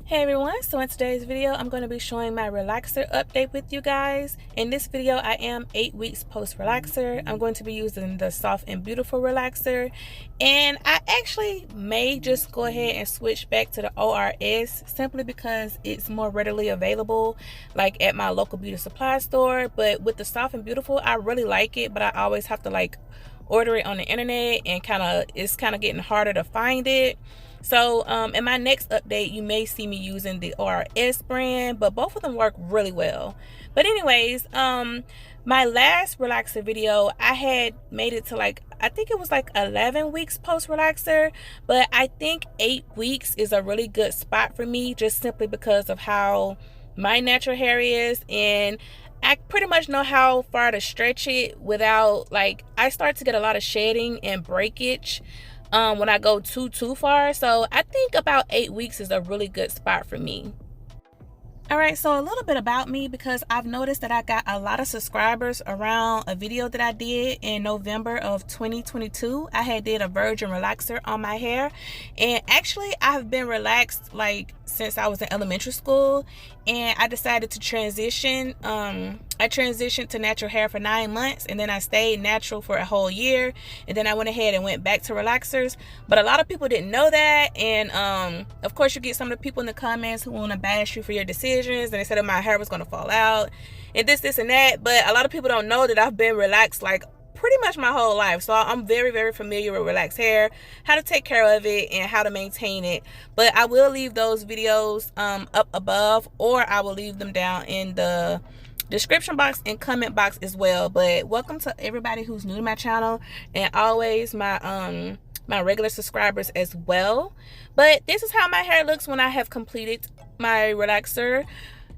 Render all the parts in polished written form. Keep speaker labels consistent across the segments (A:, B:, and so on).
A: Hey everyone, so in today's video I'm going to be showing my relaxer update with you guys. In this video I am 8 weeks post relaxer. I'm going to be using the Soft and Beautiful relaxer, and I actually may just go ahead and switch back to the ORS simply because it's more readily available like at my local beauty supply store. But with the Soft and Beautiful I really like it, but I always have to like order it on the internet, and it's kind of getting harder to find it. So in my next update you may see me using the RS brand, but both of them work really well. But anyways, my last relaxer video I had made it to like, I think it was like 11 weeks post relaxer, but I think 8 weeks is a really good spot for me, just simply because of how my natural hair is, and I pretty much know how far to stretch it without, like, I start to get a lot of shedding and breakage when I go too far. So I think about 8 weeks is a really good spot for me. Alright, so a little bit about me, because I've noticed that I got a lot of subscribers around a video that I did in November of 2022. I had did a virgin relaxer on my hair, and actually I've been relaxed like since I was in elementary school, and I decided to transition. I transitioned to natural hair for 9 months, and then I stayed natural for a whole year, and then I went ahead and went back to relaxers. But a lot of people didn't know that, and of course you get some of the people in the comments who want to bash you for your decisions, and they said that my hair was going to fall out and this and that. But a lot of people don't know that I've been relaxed like pretty much my whole life, so I'm very familiar with relaxed hair, how to take care of it, and how to maintain it. But I will leave those videos up above, or I will leave them down in the description box and comment box as well. But welcome to everybody who's new to my channel, and always my regular subscribers as well. But this is how my hair looks when I have completed my relaxer,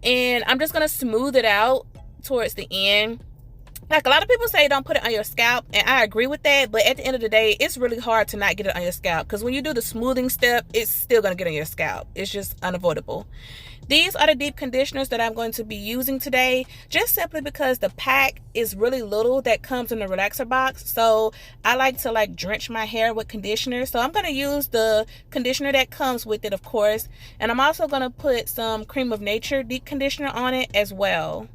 A: and I'm just gonna smooth it out towards the end. Like, a lot of people say don't put it on your scalp, and I agree with that, but at the end of the day it's really hard to not get it on your scalp, because when you do the smoothing step it's still going to get on your scalp. It's just unavoidable. These are the deep conditioners that I'm going to be using today, just simply because the pack is really little that comes in the relaxer box. So I like to like drench my hair with conditioner, so I'm going to use the conditioner that comes with it, of course, and I'm also going to put some Cream of Nature deep conditioner on it as well.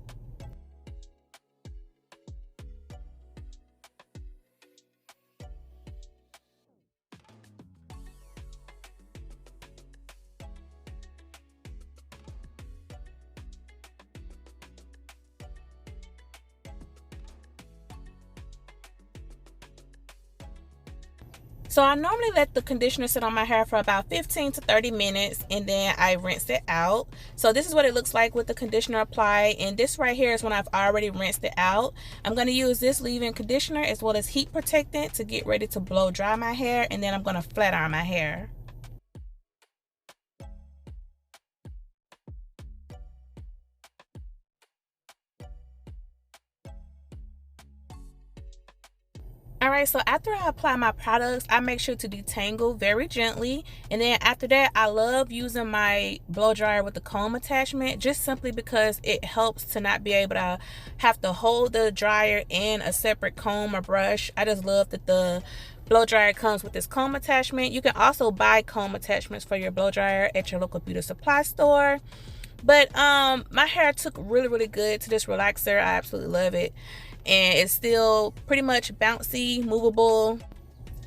A: So I normally let the conditioner sit on my hair for about 15 to 30 minutes, and then I rinse it out. So this is what it looks like with the conditioner applied, and this right here is when I've already rinsed it out. I'm going to use this leave-in conditioner as well as heat protectant to get ready to blow dry my hair, and then I'm going to flat iron my hair. Alright, so after I apply my products, I make sure to detangle very gently. And then after that, I love using my blow dryer with the comb attachment, just simply because it helps to not be able to have to hold the dryer in a separate comb or brush. I just love that the blow dryer comes with this comb attachment. You can also buy comb attachments for your blow dryer at your local beauty supply store. But my hair took really good to this relaxer. I absolutely love it, and it's still pretty much bouncy, movable.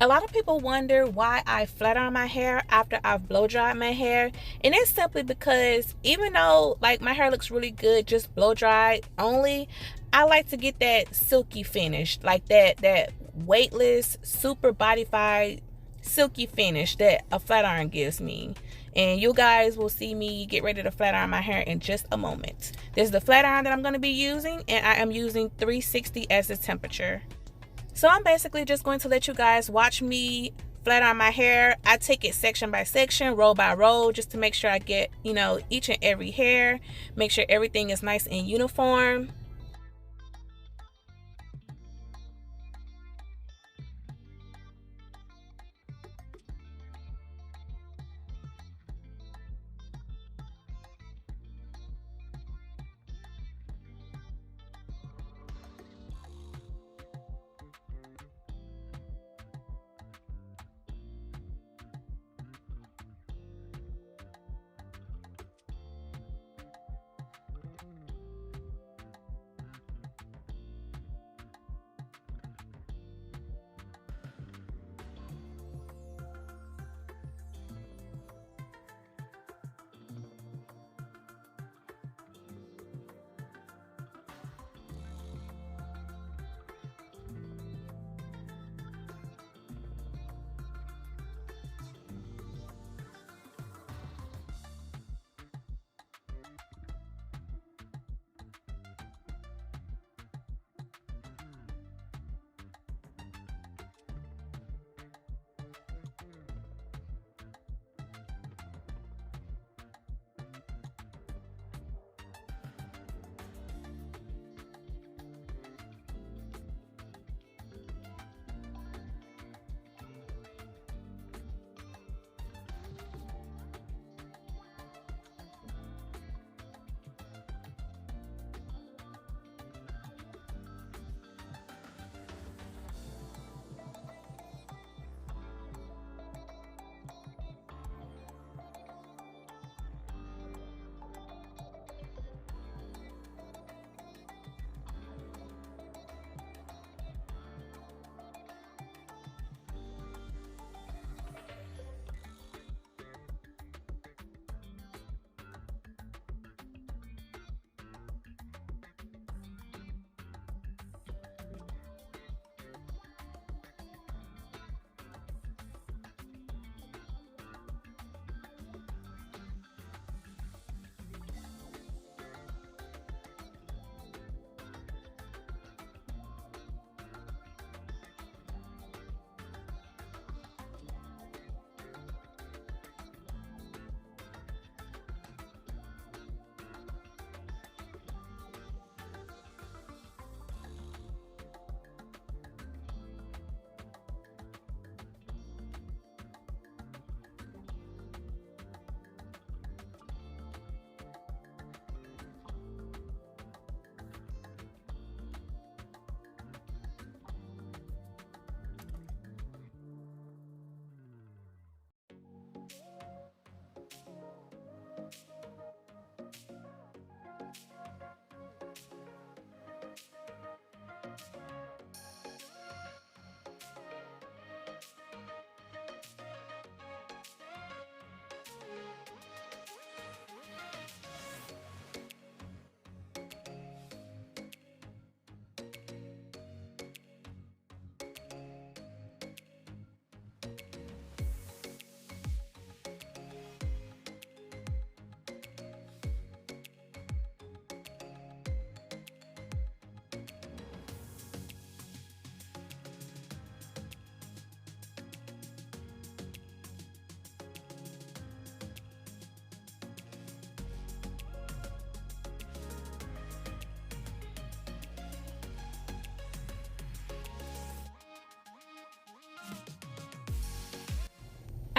A: A lot of people wonder why I flat iron my hair after I've blow dried my hair, and it's simply because even though like my hair looks really good just blow dried only, I like to get that silky finish, like that weightless, super bodyfied silky finish that a flat iron gives me. And you guys will see me get ready to flat iron my hair in just a moment. This is the flat iron that I'm going to be using, and I am using 360 as the temperature. So I'm basically just going to let you guys watch me flat iron my hair. I take it section by section, row by row, just to make sure I get, you know, each and every hair, make sure everything is nice and uniform.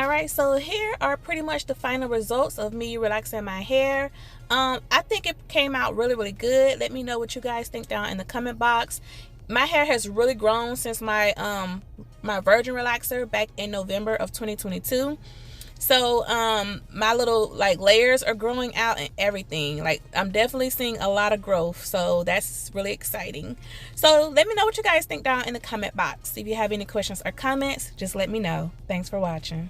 A: Alright, so here are pretty much the final results of me relaxing my hair. I think it came out really good. Let me know what you guys think down in the comment box. My hair has really grown since my my virgin relaxer back in November of 2022. So my little like layers are growing out and everything. Like I'm definitely seeing a lot of growth, so that's really exciting. So let me know what you guys think down in the comment box. If you have any questions or comments, just let me know. Thanks for watching.